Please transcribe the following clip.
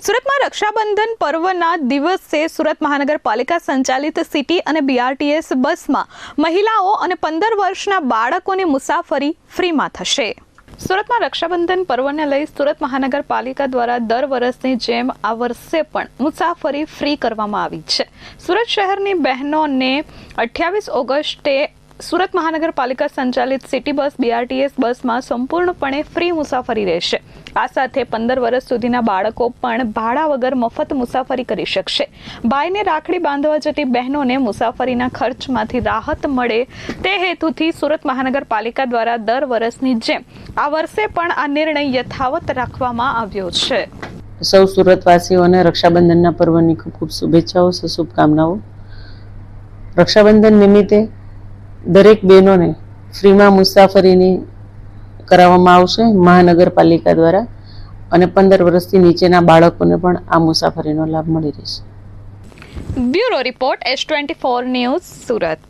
સુરતમાં રક્ષાબંધન પર્વના દિવસે સુરત મહાનગરપાલિકા સંચાલિત સિટી અને બીઆરટીએસ બસમાં મહિલાઓ અને 15 વર્ષના બાળકોની મુસાફરી ફ્રીમાં થશે। સુરતમાં રક્ષાબંધન પર્વને લઈ સુરત મહાનગરપાલિકા દ્વારા દર વર્ષની જેમ આ વર્ષે પણ મુસાફરી ફ્રી કરવામાં આવી છે। સુરત શહેરની બહેનોને 28 ઓગસ્ટે સુરત મહાનગરપાલિકા સંચાલિત સિટી બસ બીઆરટીએસ બસમાં સંપૂર્ણપણે ફ્રી મુસાફરી રહેશે। આ સાથે 15 વર્ષ સુધીના બાળકો પણ ભાડા વગર મફત મુસાફરી કરી શકશે। ભાઈને રાખડી બાંધવા જતી બહેનોને મુસાફરીના ખર્ચમાંથી રાહત મળે તે હેતુથી સુરત મહાનગરપાલિકા દ્વારા દર વર્ષની જેમ આ વર્ષે પણ આ નિર્ણય યથાવત રાખવામાં આવ્યો છે। સૌ સુરતવાસીઓને રક્ષાબંધનના પર્વની ખૂબ ખૂબ શુભેચ્છાઓ, શુભકામનાઓ। રક્ષાબંધન નિમિત્તે દરેક બહેનોને ફ્રીમાં મુસાફરીની કરાવવામાં આવશે મહાનગરપાલિકા દ્વારા, અને 15 વર્ષથી નીચેના બાળકોને પણ આ મુસાફરીનો લાભ મળી રહેશે। Bureau report S24 news Surat.